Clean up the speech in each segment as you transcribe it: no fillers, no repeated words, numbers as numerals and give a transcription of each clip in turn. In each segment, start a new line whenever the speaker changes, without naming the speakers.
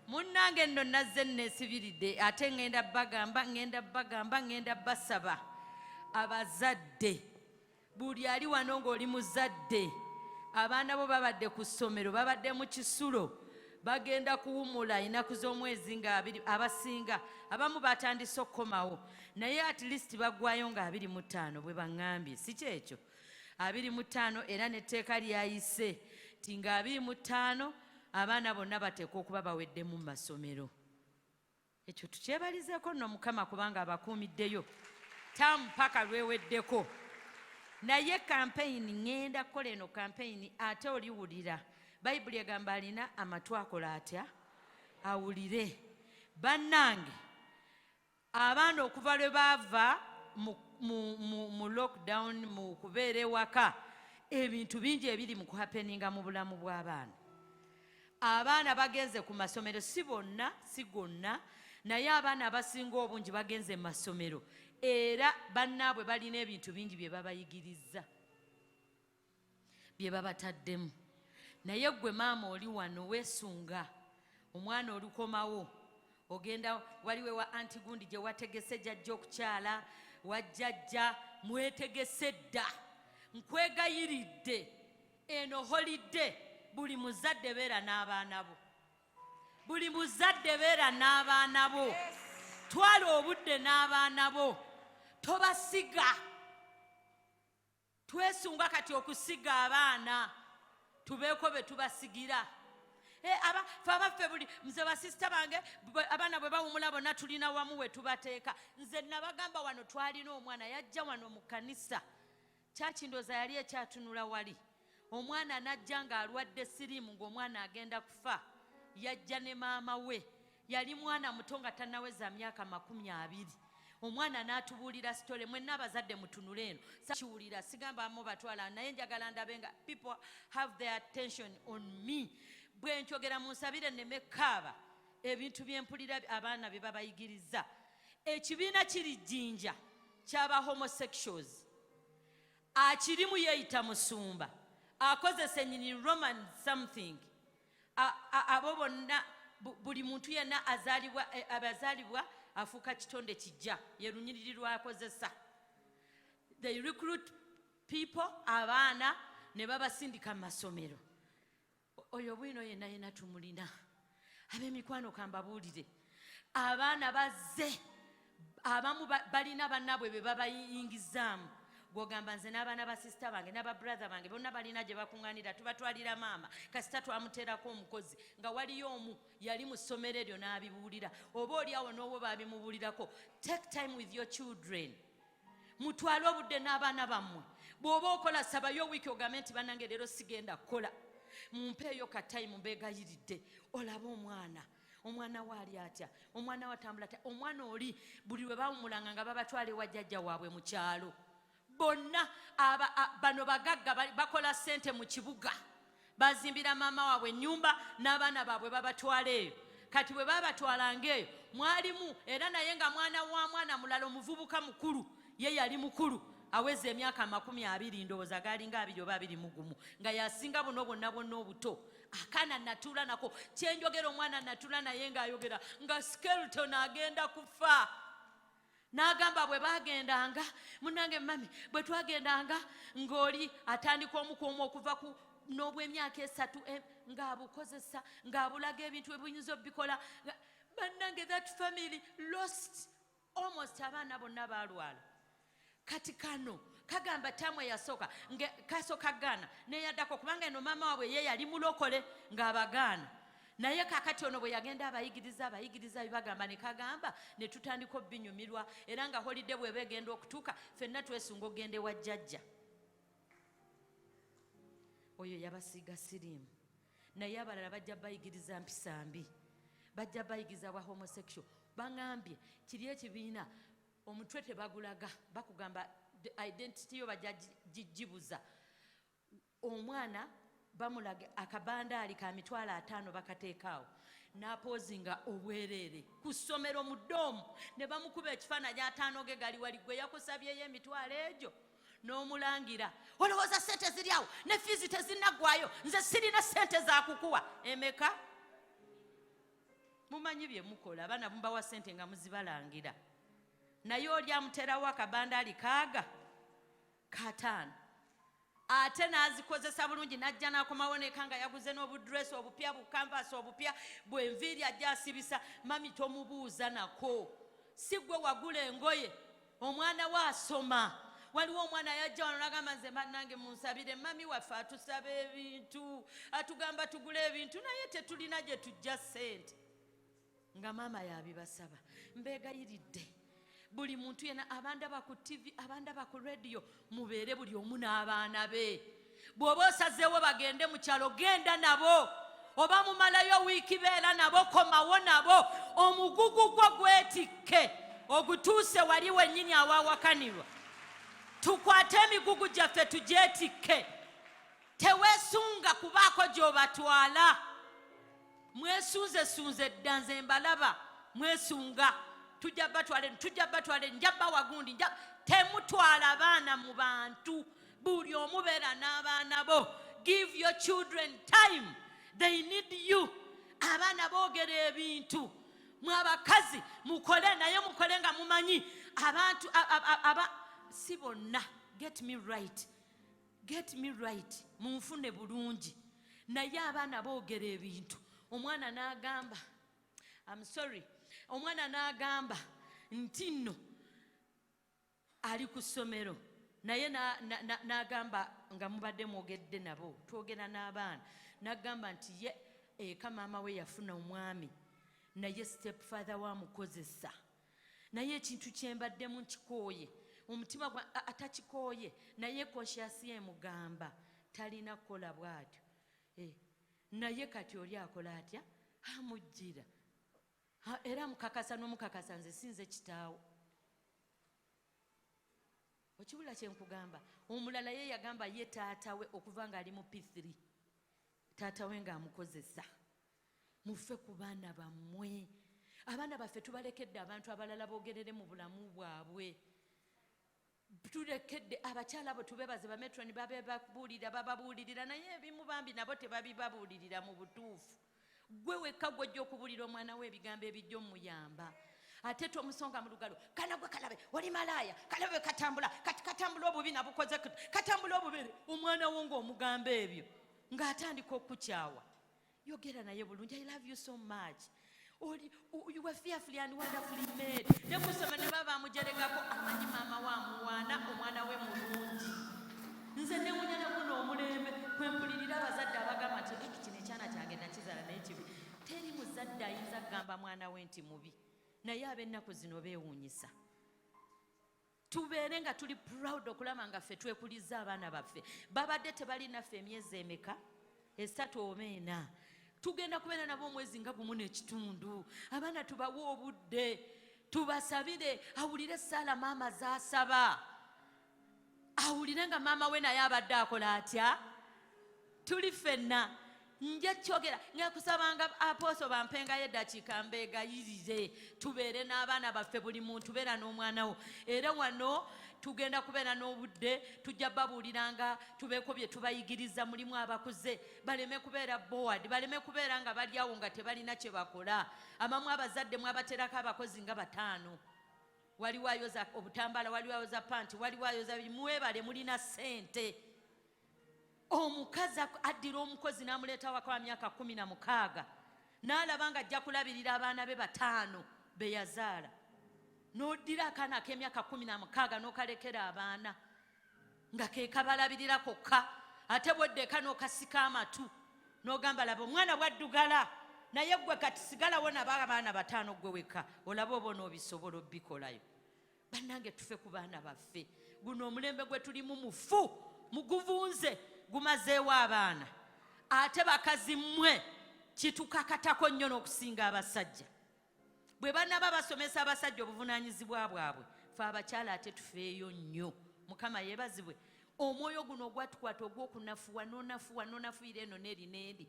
munnange nno nazze nneesibiridde ate ngenda bagamba ngenda basaba abazadde buli ali wano ng'oli muzadde abaana bo babadde ku ssomero babadde mu kisulo bagenda kuwumula ennaku z'omwezi nga 2 abasinga abamu batandise okukomawo naye at least baggwayo nga 25 bwe baŋŋambye si kyekyo 25 era n'etteeka lyayise ti nga 25 abaana bonna bateekwa okuba baweddemu mu masomero ekyo tukyebalizeeko nno Mukama kubanga abakuumiddeyo tamu paka lweweddeko naye kampeyini ŋŋenda kukola eno kampeyini ate oliwulira bayibuli egamba alina amatu akola atya awulire bannange abaana okuva lwe baava mu lockdown mu kubeera ewaka ebintu bingi ebiri mu kuhapeninga mu bulamu bw'abaana abaana bagenze ku masomero si bonna si gonna naye abaana abasinga obungi bagenze mu masomero era bannaabwe balina ebintu bingi bye babayigiriza bye babataddemu naye gwe maama oli wano weesunga omwana olukomawo ogenda waliwe wa anti gundi gye wategese jjajja okukyala wajjajja mwetegese dda nkwegayiridde eno holidde buli muzadde beera n'abaana bo buli muzadde beera n'abaana bo twala obudde n'abaana bo tobasiga twesunga kati okusiga abaana tubeeko be tubasigira abaffe buli nze basisita bange abaana bwe bawumula bonna tulina wamu we tubateeka nze nabagamba wano twalina omwana yajja wano mu kkanisa kyakindoza yali ekyatunula wali omwana najja ng'alwadde siriimu ng'omwana agenda kufa yajja ne maama we yali mwana muto nga tannaweza myaka 20 omwana n'atubuulira sitole mwenna abazadde mutunule eno sakiwulira sigamba mu batwala naye njagala ndabe nga people have their attention on me bwe nkyogera munsabire nneme kaaba ebintu byempulira abaana bye babayigiriza ekibiina kiri jjinja ky'aba homosexuals akirimu yeeyita musumba akozesa ennyini roman something abo bonna buli muntu yenna abazaalibwa afuuka kitonde kijja ye lunyiriri lwakozesa they recruit people abaana ne babasindika mu masomero oyo bwino yenna tumulina ab'emikwano kambabuulire abaana bazze abamu balina bannaabwe be babayingizaamu gwogamba nze n'abaana basisita bange n'ababrother bange bonna balina gye bakuŋŋaanira tubatwalira maama kasita twamuteerako omukozi nga waliyo omu yali mu ssomero eryo n'abibuulira oba oliawo n'obwo baabimubuulirako take time with your children mutwale obudde n'abaana bammwe bw'oba okola sabayo wiiki ogambe nti bannange leero sigenda kukola mumpeeyo katayimu mbeegayiridde olaba omwana waali atya omwana watambula atya omwana oli buli lwe bawumulanga nga babatwala ewa jjajja waabwe mu kyalo bonna bano bagagga bakola ssente mu kibuga bazimbira maama waabwe ennyumba n'abaana baabwe babatwala eyo kati bwe babatwalanga eyo mwalimu era naye nga mwana wa mwana mulala omuvubuka mukulu ye yali mukulu aweza emyaka 20 ndowooza gaalinga 2 oba 21 nga yasinga buno bonna obuto akaana natuula nako kyenjogera omwana natuula naye ng'ayogera nga skeleton agenda kufa n'agamba bwe bagendanga munange mami bwe twagendanga ng'oli atandika omukuumu okuva ku n'obw'emyaka 3 ng'abukozesa ng'abulaga ebintu ebiyinza obikola bannange that family lost almost abaana bonna baalwala kati kano kagamba tamu eyasooka kasooka gaana neyaddako kubanga eno maama waabwe ye yali mulokole ng'abagaana naye kakati ono bwe yagenda abayigiriza bibagamba ne kagamba ne tutandika obbinyumirwa era nga holidde bwe begenda okutuuka ffenna twesunga ogende wa jjajja oyo yabasiiga siriimu naye abalala bajja bayigiriza mpisa mbi bajja bayigiriza bwa homosexual baŋŋambye kiri ekibiina omutwe tebagulaga bakugamba identity yo bajja gibuza omwana bamulaga akabandaali ka 50 bakateekaawo n'apoozinga obwereere ku ssomero mu ddoomu ne bamukuba ekifaananyi ataanoge gali wali gwe yakusabyeyo emitwalo egyo n'omulangira olowooza ssente ziri awo ne fiizi tezinnaggwayo nze sirina ssente za kukuwa emeka mumanyi bye mukola abaana mumbawa ssente nga muzibalangira naye oli amuterawo akabandaali kaaga kataano ate n'azikozesa bulungi n'ajja n'akomawo n'eka nga yaguze n'obudresi obupya bukanvasi obupya bwenviiri ajja asibisa mami tomubuuza nako si gwe wagula engoye omwana we asoma waliwo omwana yajja wano n'agamba nze bannange munsabire mami waffe atusaba ebintu atugamba tugula ebintu naye tetulina gye tujja ssente nga maama yabibasaba mbeegayiridde buli muntu yena abandaba ku TV abandaba ku radio mubeere buli omu n'abaana be bw'oba osazeewo bagende mu kyalo genda nabo oba mumalayo wiiki beera nabo komawo nabo omugugu gwo gwetikke ogutuuse wali wennyini awaawakanirwa tukwate emigugu gyaffe tugyetikke teweesunga kubaako gy'obatwala mwesunzesunze dda nze mbalaba mwesunga tujja batwale njabba wagundi temutwala abaana mu bantu buli omu beera n'abaana bo give your children time they need you abaana boogera ebintu mwabakazi mukole naye mukole nga mumanyi abantu si bonna get me right munfune bulungi naye abaana boogera ebintu omwana n'agamba I'm sorry omwana n'agamba nti nno ali ku ssomero naye n'agamba nga mubadde mwogedde nabo twogera n'abaana n'agamba nti ye eka maama we yafuna omwami naye stepfather wamukozesa naye ekintu kyembaddemu nkikooye omutima gwa atakikooye naye konsyasi emugamba talina kukola bw'atyo naye kati oli akola atya amujjira era mukakasa n'omukakasa nze sinze kitaawo okibula kyenkugamba omulala ye yagamba ye taatawe okuva nga ali mu P3 taatawe ng'amukozesa muffe ku baana bammwe abaana baffe tubalekedde abantu abalala boogerere mu bulamu bwabwe tulekedde abakyala abo tubebaze bametroni bababuulirira naye ebimu bambi nabo tebabibabuulirira mu butuufu gwe wekka gwojja okubuulira omwana we ebigambo ebijja omuyamba ate tomusonga mu lugalo kana gwe kalabe oli malaaya kalabe katambula kati katambula obubi nabukoze katambula obubere omwana wo ng'omugamba ebyo ng'atandika okukyawa yogera naye bulungi I love you so much you were fearfully and wonderfully made ne kusoma ne baba amujeregako amanyi maama waamuwaana omwana we mulungi nze newunya ne guno omulembe kwempulirira abazadde abagamba nti kino ekyana kyange nakizala naye kibi teri muzadde ayinza kugamba mwana we nti mubi naye ab'ennaku zino beewuunyisa tubeere nga tuli proud okulaba nga ffe twekuliza abaana baffe babadde tebali naffe emyezi emeka 3 oba 4 tugenda kubeera nabo omwezi nga gumu n'ekitundu abaana tubawe obudde tubasabire awulire essaala maama z'asaba awulire nga maama we naye abadde akola atya tuli ffenna nja kyogera ngekusabanga aposo bampengayo eddakiika mbeegayirire tubeere n'abaana baffe buli muntu beera n'omwana wo era wano tugenda kubeera n'obudde tujja babuuliranga tubeeko bye tubayigiriza mulimu abakuze baleme kubeera board baleme kubeera nga bali awo nga tebalina kye bakola amamu abazadde mwabaterako abakozi nga 5 waliwo ayoza obutambala waliwo ayoza panti waliwo ayoza mwebale mulina ssente omukazi addira omukozi n'amuleeta waka wa myaka 16 n'alaba nga ajja kulabirira abaana be 5 be yazaala n'oddira akaana ak'emyaka 16 n'okalekera abaana nga ke kabalabirira kokka ate bweddeeka n'okasika amatu n'ogamba laba omwana bwaddugala naye gwe kati sigalawo nabo abaana 5 gwe weka olaba oba onoobisobola obbikolayo bannange tufe ku baana baffe guno omulembe gwe tulimu mufu muguvunze gumazeewo abaana ate bakazi mmwe kitukakatako nnyo n'okusinga abasajja bwe bannaba basomesa abasajja obuvunaanyizibwa bwabwe fe abakyala ate tufeeyo nnyo mukama yeebazibwe omwoyo guno ogwatukwata ogw'okunafuwa n'onafuwira eno n'eri n'eri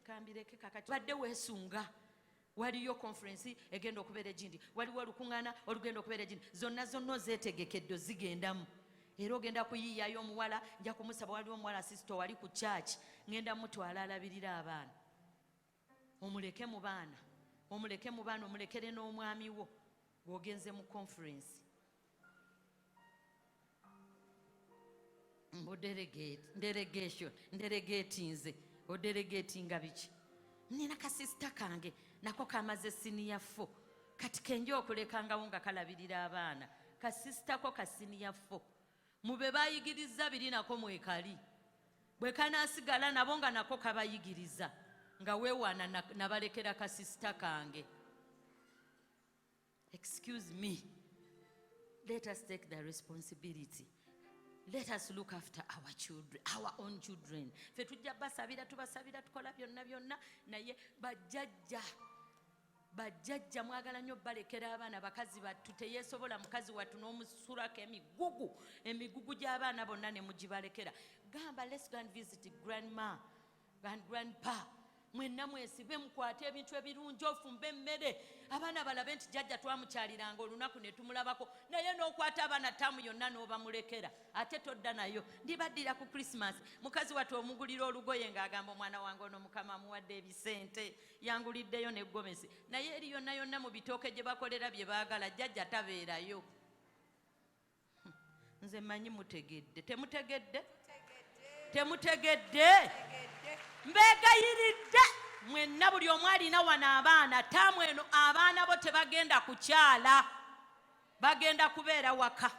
kambireke kakati badde weesunga waliyo conference egenda okubeera egindi waliwo olukuŋŋaana olugenda okubeera egindi zonna ozeetegekedde zigendamu era ogenda kuyiiyayo omuwala nja kumusaba waliwo omuwala sisito wali ku church ngenda mutwala alabirira abaana omuleke mu baana omulekere n'omwami wo gwogenze mu conference ndelegatinze odelegatinga biki. Nina kasisita kange nako kamaze senior 4 kati kenje okulekangawo nga kalabirira abaana. Kasisita ko ka senior 4 mube bayigiriza biri nako mwekali bwe kanasigala nabo nga nako kabayigiriza nga weewaana nabalekera kasisita kange. Excuse me, let us take the responsibility. Let us look after our children, our own children. Fe tujja basabira tubasabira tukola byonna naye bajjajja mwagala nnyo balekera abaana bakazi battu teyeesobola mukazi wattu n'omusulako emigugu gy'abaana bonna ne mugibalekera. Gamba let's go and visit grandma and grandpa. Mwenna mwesibe mukwate ebintu ebirungi ofumbe emmere abaana balabe nti jjajja twamukyaliranga olunaku ne tumulabako naye n'okwata abaana ttaamu yonna n'obamulekera ate todda nayo. Ndibaddira ku Christmas mukazi wattu omugulira olugoye ng'agamba omwana wange ono mukama amuwadde ebisente yanguliddeyo ne gomesi naye eri yonna yonna mu bitooke gye bakolera bye baagala jjajja tabeerayo. Nze mmanyi mutegedde temutegedde mbegayiridde mwenna buli omu alina wano abaana taamu eno abaana bo tebagenda kukyala bagenda kubeera waka.